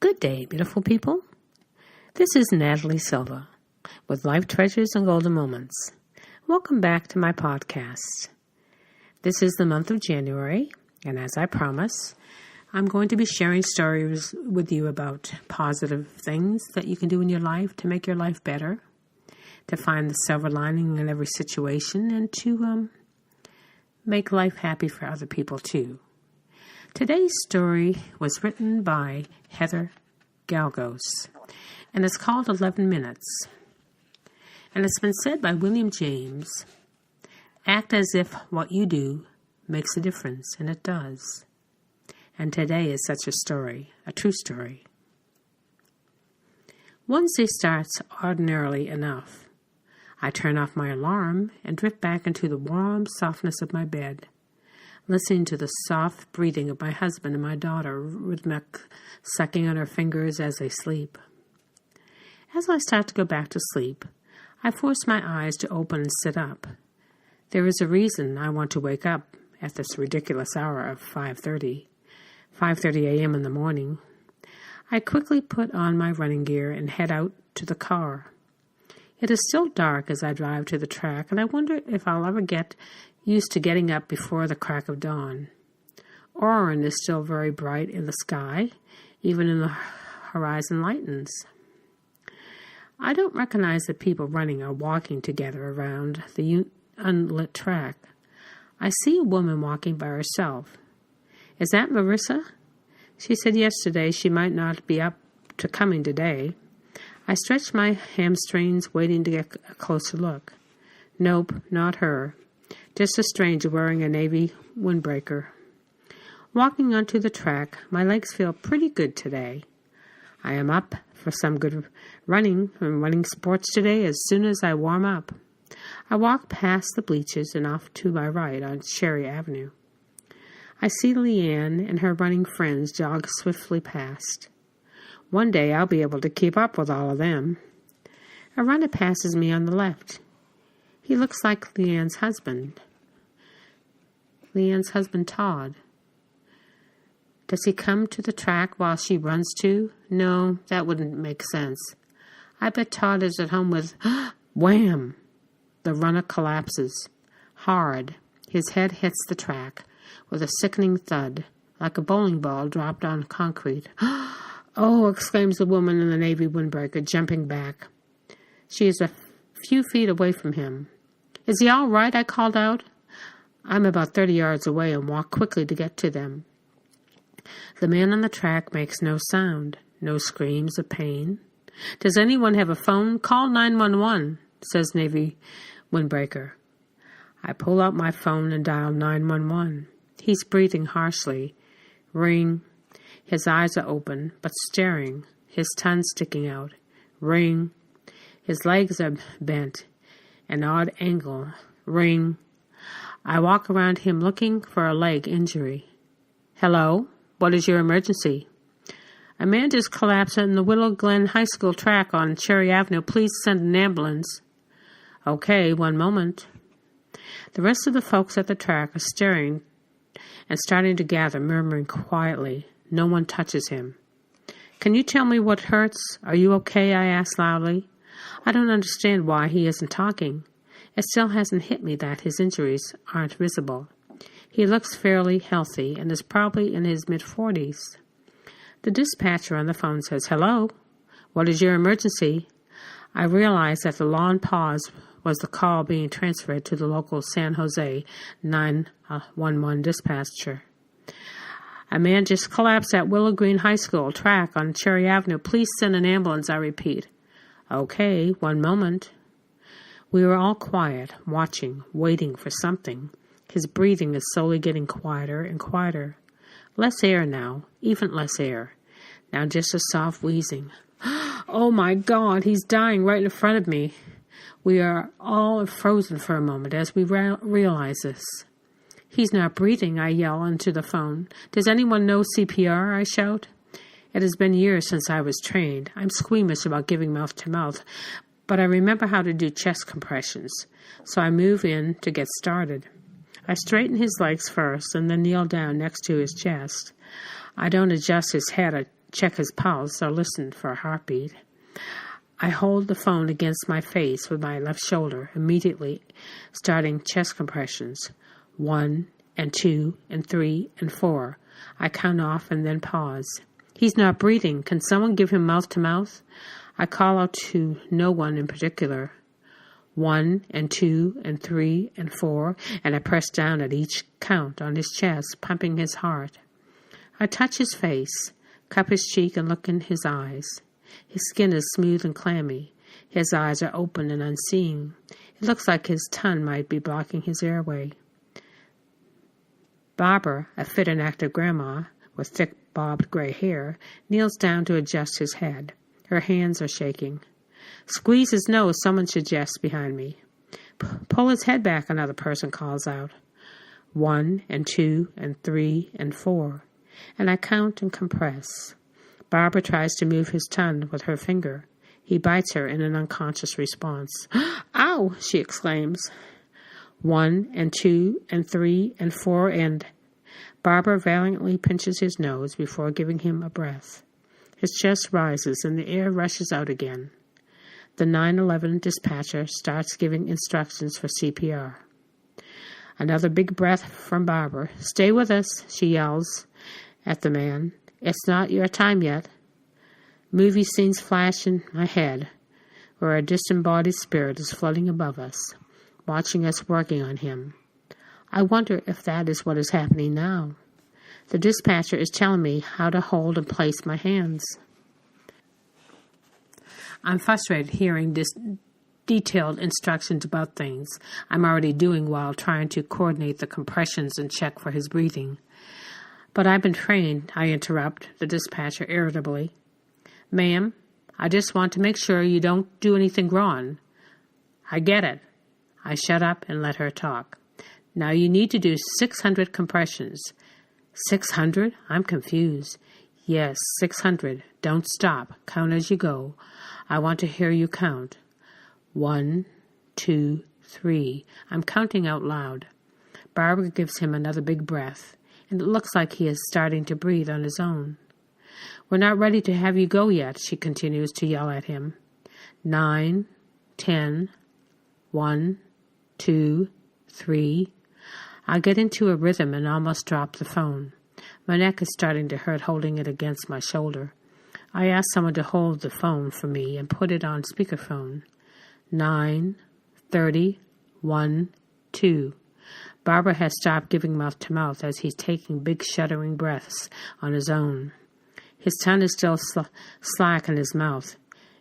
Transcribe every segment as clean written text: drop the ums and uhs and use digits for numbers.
Good day, beautiful people. This is Natalie Silva with Life Treasures and Golden Moments. Welcome back to my podcast. This is the month of January, and as I promise, I'm going to be sharing stories with you about positive things that you can do in your life to make your life better, to find the silver lining in every situation, and to make life happy for other people too. Today's story was written by Heather Galgos, and it's called 11 Minutes. And it's been said by William James, act as if what you do makes a difference, and it does. And today is such a story, a true story. Wednesday starts ordinarily enough. I turn off my alarm and drift back into the warm softness of my bed, listening to the soft breathing of my husband and my daughter, rhythmic sucking on her fingers as they sleep. As I start to go back to sleep, I force my eyes to open and sit up. There is a reason I want to wake up at this ridiculous hour of 5:30 a.m. in the morning. I quickly put on my running gear and head out to the car. It is still dark as I drive to the track, and I wonder if I'll ever get used to getting up before the crack of dawn. Orion is still very bright in the sky, even when the horizon lightens. I don't recognize the people running or walking together around the unlit track. I see a woman walking by herself. Is that Marissa? She said yesterday she might not be up to coming today. I stretched my hamstrings, waiting to get a closer look. Nope, not her. Just a stranger wearing a navy windbreaker. Walking onto the track, my legs feel pretty good today. I am up for some good running and running sports today as soon as I warm up. I walk past the bleachers and off to my right on Cherry Avenue. I see Leanne and her running friends jog swiftly past. One day I'll be able to keep up with all of them. A runner passes me on the left. He looks like Leanne's husband. Todd. Does he come to the track while she runs too? No, that wouldn't make sense. I bet Todd is at home with... Wham! The runner collapses. Hard. His head hits the track with a sickening thud, like a bowling ball dropped on concrete. Oh, exclaims the woman in the navy windbreaker, jumping back. She is a few feet away from him. Is he all right? I called out. I'm about 30 yards away and walk quickly to get to them. The man on the track makes no sound, no screams of pain. Does anyone have a phone? Call 911, says Navy windbreaker. I pull out my phone and dial 911. He's breathing harshly. Ring. His eyes are open, but staring, his tongue sticking out. Ring. His legs are bent, an odd angle. Ring. I walk around him looking for a leg injury. Hello? What is your emergency? A man just collapsed in the Willow Glen High School track on Cherry Avenue. Please send an ambulance. Okay, one moment. The rest of the folks at the track are staring and starting to gather, murmuring quietly. No one touches him. Can you tell me what hurts? Are you okay? I ask loudly. I don't understand why he isn't talking. It still hasn't hit me that his injuries aren't visible. He looks fairly healthy and is probably in his mid-40s. The dispatcher on the phone says, Hello? What is your emergency? I realize that the long pause was the call being transferred to the local San Jose 911 dispatcher. A man just collapsed at Willow Green High School track on Cherry Avenue. Please send an ambulance, I repeat. Okay, one moment. We were all quiet, watching, waiting for something. His breathing is slowly getting quieter and quieter. Less air now, even less air. Now just a soft wheezing. Oh my God, he's dying right in front of me. We are all frozen for a moment as we realize this. He's not breathing, I yell into the phone. Does anyone know CPR? I shout. It has been years since I was trained. I'm squeamish about giving mouth-to-mouth, but I remember how to do chest compressions, so I move in to get started. I straighten his legs first and then kneel down next to his chest. I don't adjust his head or check his pulse or listen for a heartbeat. I hold the phone against my face with my left shoulder, immediately starting chest compressions. 1 and 2 and 3 and 4. I count off and then pause. He's not breathing. Can someone give him mouth to mouth? I call out to no one in particular. 1 and 2 and 3 and 4, and I press down at each count on his chest, pumping his heart. I touch his face, cup his cheek, and look in his eyes. His skin is smooth and clammy. His eyes are open and unseeing. It looks like his tongue might be blocking his airway. Barbara, a fit and active grandma with thick bobbed gray hair, kneels down to adjust his head. Her hands are shaking. Squeeze his nose, someone suggests behind me. Pull his head back, another person calls out. 1 and 2 and 3 and 4. And I count and compress. Barbara tries to move his tongue with her finger. He bites her in an unconscious response. Ow! She exclaims. 1 and 2 and 3 and 4 and... Barbara valiantly pinches his nose before giving him a breath. His chest rises and the air rushes out again. The 911 dispatcher starts giving instructions for CPR. Another big breath from Barbara. Stay with us, she yells at the man. It's not your time yet. Movie scenes flash in my head, where a disembodied spirit is floating above us, watching us working on him. I wonder if that is what is happening now. The dispatcher is telling me how to hold and place my hands. I'm frustrated hearing detailed instructions about things I'm already doing while trying to coordinate the compressions and check for his breathing. But I've been trained, I interrupt the dispatcher irritably. Ma'am, I just want to make sure you don't do anything wrong. I get it. I shut up and let her talk. Now you need to do 600 compressions. 600? I'm confused. Yes, 600. Don't stop. Count as you go. I want to hear you count. 1, 2, 3. I'm counting out loud. Barbara gives him another big breath, and it looks like he is starting to breathe on his own. We're not ready to have you go yet, she continues to yell at him. 9, 10, 1, 2, 3. I get into a rhythm and almost drop the phone. My neck is starting to hurt holding it against my shoulder. I ask someone to hold the phone for me and put it on speakerphone. 9, 30, 1, 2. Barbara has stopped giving mouth to mouth as he's taking big shuddering breaths on his own. His tongue is still slack in his mouth,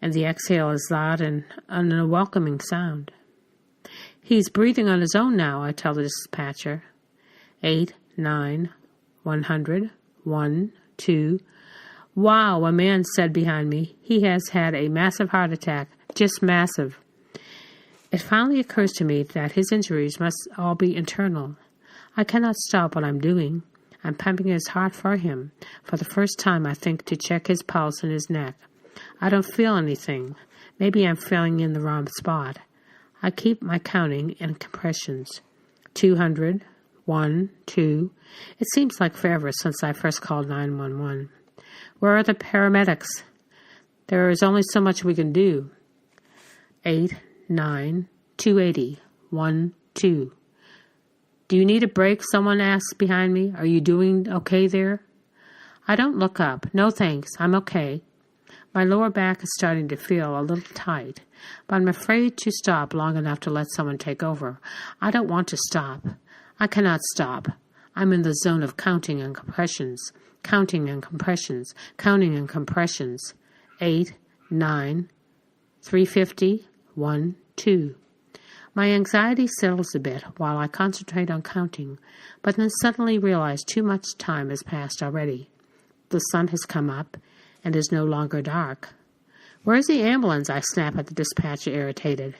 and the exhale is loud and an unwelcoming sound. He's breathing on his own now, I tell the dispatcher. 8, 9, 100, 1, 2. Wow, a man said behind me. He has had a massive heart attack, just massive. It finally occurs to me that his injuries must all be internal. I cannot stop what I'm doing. I'm pumping his heart for him. For the first time, I think to check his pulse in his neck. I don't feel anything. Maybe I'm feeling in the wrong spot. I keep my counting and compressions. 200, 1, 2. It seems like forever since I first called 911. Where are the paramedics? There is only so much we can do. 8, 9, 280, 1, 2. Do you need a break? Someone asks behind me. Are you doing okay there? I don't look up. No thanks. I'm okay. My lower back is starting to feel a little tight, but I'm afraid to stop long enough to let someone take over. I don't want to stop. I cannot stop. I'm in the zone of counting and compressions, counting and compressions, counting and compressions. 8, 9, 350, 1, 2. My anxiety settles a bit while I concentrate on counting, but then suddenly realize too much time has passed already. The sun has come up and is no longer dark. Where's the ambulance? I snap at the dispatcher, irritated.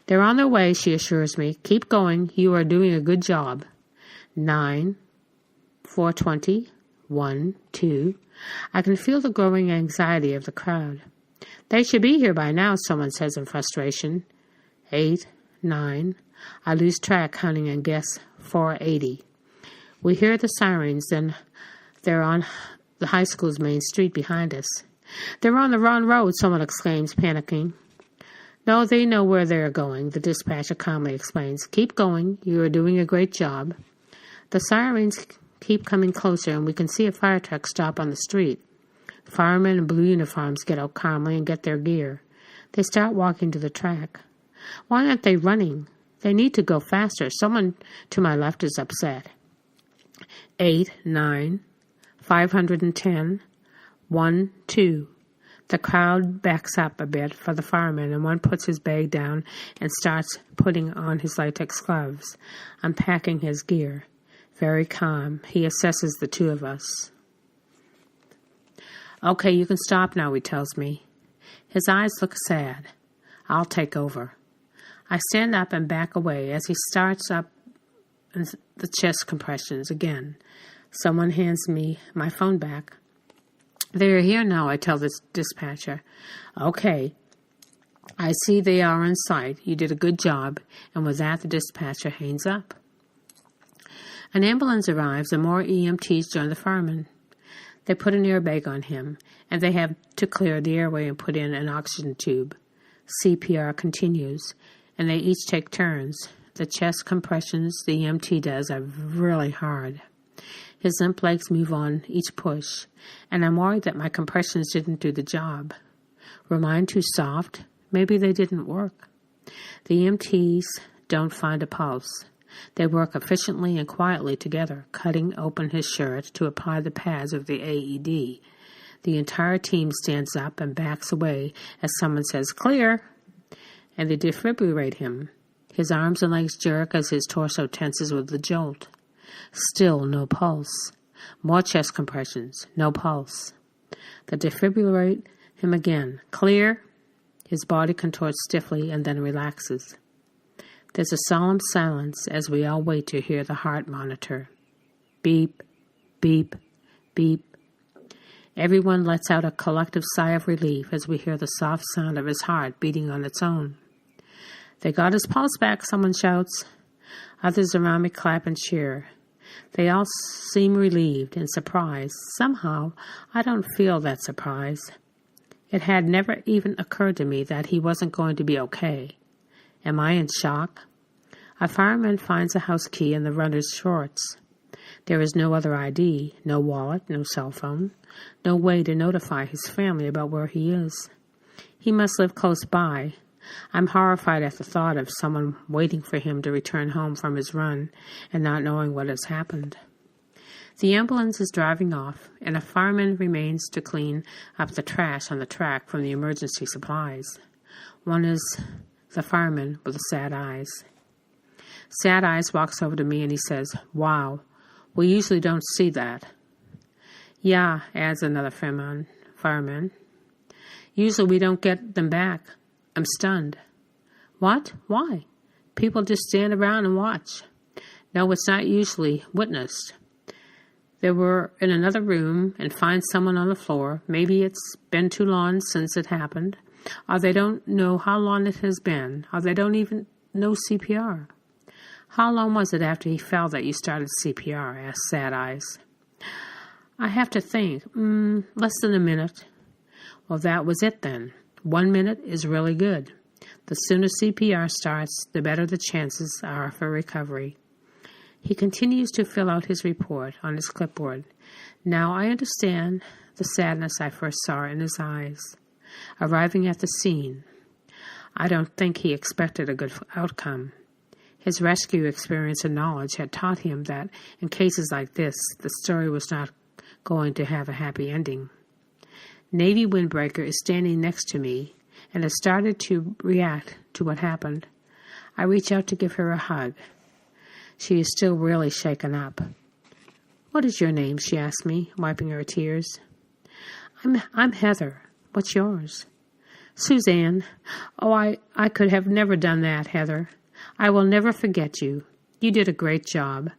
They're on their way, she assures me. Keep going. You are doing a good job. 9, 420, 1, 2. I can feel the growing anxiety of the crowd. They should be here by now, someone says in frustration. 8, 9. I lose track counting and guess 480. We hear the sirens, then they're on the high school's main street behind us. They're on the wrong road, someone exclaims, panicking. No, they know where they're going, the dispatcher calmly explains. Keep going. You are doing a great job. The sirens keep coming closer, and we can see a fire truck stop on the street. Firemen in blue uniforms get out calmly and get their gear. They start walking to the track. Why aren't they running? They need to go faster. Someone to my left is upset. 8, 9, 510, 1, 2. The crowd backs up a bit for the fireman, and one puts his bag down and starts putting on his latex gloves, unpacking his gear. Very calm, he assesses the two of us. Okay, you can stop now, he tells me. His eyes look sad. I'll take over. I stand up and back away as he starts up the chest compressions again. Someone hands me my phone back. They're here now, I tell the dispatcher. Okay. I see they are in sight. You did a good job. And with that, the dispatcher hangs up. An ambulance arrives and more EMTs join the firemen. They put an airbag on him, and they have to clear the airway and put in an oxygen tube. CPR continues, and they each take turns. The chest compressions the EMT does are really hard. His limp legs move on each push, and I'm worried that my compressions didn't do the job. Were mine too soft? Maybe they didn't work. The EMTs don't find a pulse. They work efficiently and quietly together, cutting open his shirt to apply the pads of the AED. The entire team stands up and backs away as someone says, "Clear!" and they defibrillate him. His arms and legs jerk as his torso tenses with the jolt. Still no pulse. More chest compressions. No pulse. They defibrillate him again. "Clear!" His body contorts stiffly and then relaxes. There's a solemn silence as we all wait to hear the heart monitor. Beep, beep, beep. Everyone lets out a collective sigh of relief as we hear the soft sound of his heart beating on its own. They got his pulse back, someone shouts. Others around me clap and cheer. They all seem relieved and surprised. Somehow, I don't feel that surprise. It had never even occurred to me that he wasn't going to be okay. Am I in shock? A fireman finds a house key in the runner's shorts. There is no other ID, no wallet, no cell phone, no way to notify his family about where he is. He must live close by. I'm horrified at the thought of someone waiting for him to return home from his run and not knowing what has happened. The ambulance is driving off, and a fireman remains to clean up the trash on the track from the emergency supplies. One is the fireman with the sad eyes. Sad Eyes walks over to me and he says, "Wow, we usually don't see that." "Yeah," adds another fireman. "Usually we don't get them back." I'm stunned. "What? Why?" "People just stand around and watch." "No, it's not usually witnessed. They were in another room and find someone on the floor. Maybe it's been too long since it happened, or they don't know how long it has been, or they don't even know CPR." "How long was it after he fell that you started CPR?" asked Sad Eyes. "I have to think. Less than a minute." "Well, that was it then. 1 minute is really good. The sooner CPR starts, the better the chances are for recovery." He continues to fill out his report on his clipboard. Now I understand the sadness I first saw in his eyes. Arriving at the scene, I don't think he expected a good outcome. His rescue experience and knowledge had taught him that in cases like this, the story was not going to have a happy ending. Navy Windbreaker is standing next to me and has started to react to what happened. I reach out to give her a hug. She is still really shaken up. "What is your name?" she asks me, wiping her tears. I'm Heather. What's yours?" "Suzanne. Oh, I could have never done that, Heather. I will never forget you. You did a great job.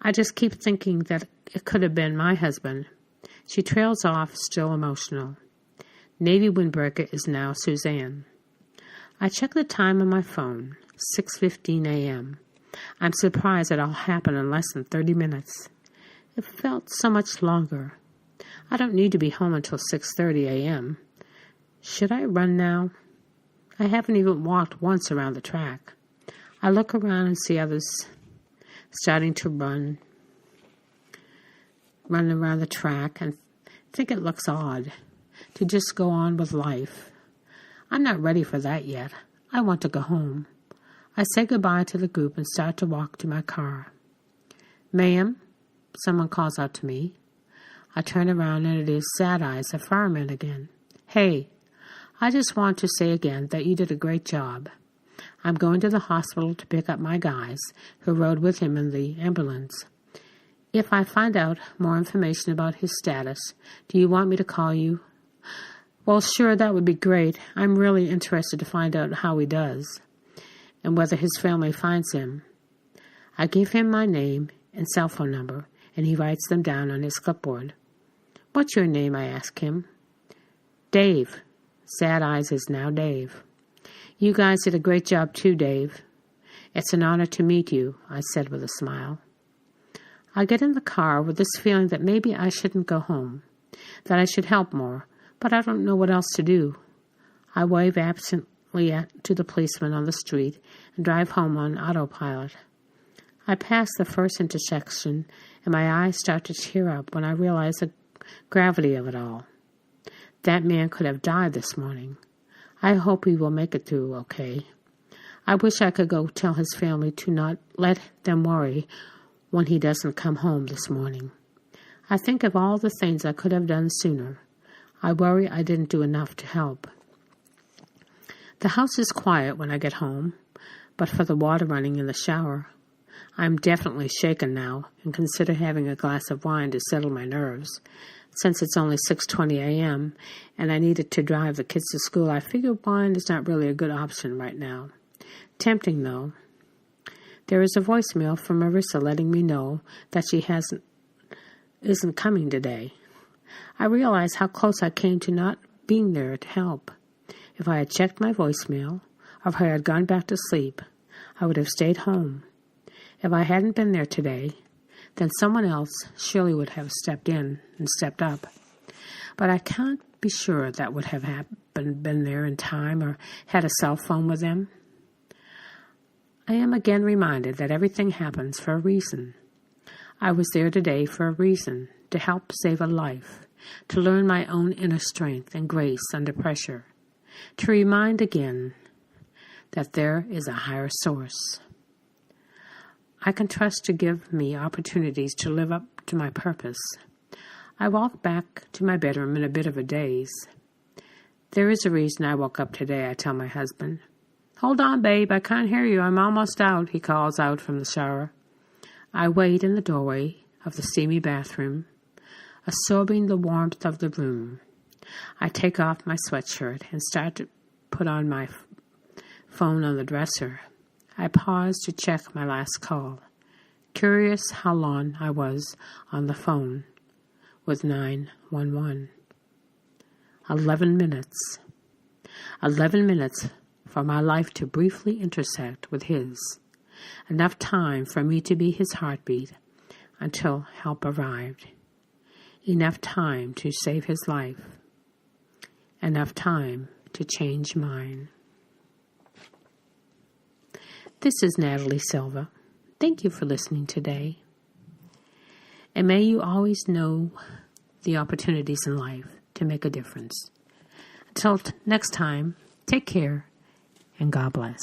I just keep thinking that it could have been my husband." She trails off, still emotional. Navy Windbreaker is now Suzanne. I check the time on my phone, 6:15 a.m. I'm surprised it all happened in less than 30 minutes. It felt so much longer. I don't need to be home until 6:30 a.m. Should I run now? I haven't even walked once around the track. I look around and see others starting to run around the track and think it looks odd to just go on with life. I'm not ready for that yet. I want to go home. I say goodbye to the group and start to walk to my car. Ma'am, someone calls out to me. I turn around and it is Sad Eyes, the fireman again. Hey, I just want to say again that you did a great job. I'm going to the hospital to pick up my guys who rode with him in the ambulance. If I find out more information about his status, do you want me to call you? Well, sure, that would be great. I'm really interested to find out how he does and whether his family finds him. I give him my name and cell phone number, and he writes them down on his clipboard. What's your name? I ask him. Dave. Sad Eyes is now Dave. You guys did a great job too, Dave. It's an honor to meet you, I said with a smile. I get in the car with this feeling that maybe I shouldn't go home, that I should help more, but I don't know what else to do. I wave absently to the policeman on the street and drive home on autopilot. I pass the first intersection, and my eyes start to tear up when I realize the gravity of it all. That man could have died this morning. I hope he will make it through okay. I wish I could go tell his family to not let them worry when he doesn't come home this morning. I think of all the things I could have done sooner. I worry I didn't do enough to help. The house is quiet when I get home, but for the water running in the shower. I'm definitely shaken now and consider having a glass of wine to settle my nerves. Since it's only 6:20 a.m. and I needed to drive the kids to school, I figure wine is not really a good option right now. Tempting, though. There is a voicemail from Marissa letting me know that she isn't coming today. I realize how close I came to not being there to help. If I had checked my voicemail, or if I had gone back to sleep, I would have stayed home. If I hadn't been there today, then someone else surely would have stepped in and stepped up. But I can't be sure that would have been there in time or had a cell phone with them. I am again reminded that everything happens for a reason. I was there today for a reason, to help save a life, to learn my own inner strength and grace under pressure, to remind again that there is a higher source. I can trust to give me opportunities to live up to my purpose. I walk back to my bedroom in a bit of a daze. There is a reason I woke up today, I tell my husband. Hold on, babe, I can't hear you. I'm almost out, he calls out from the shower. I wait in the doorway of the steamy bathroom, absorbing the warmth of the room. I take off my sweatshirt and start to put on my phone on the dresser. I pause to check my last call, curious how long I was on the phone with 911. 11 minutes. 11 minutes for my life to briefly intersect with his. Enough time for me to be his heartbeat until help arrived. Enough time to save his life. Enough time to change mine. This is Natalie Silva. Thank you for listening today. And may you always know the opportunities in life to make a difference. Until next time, take care and God bless.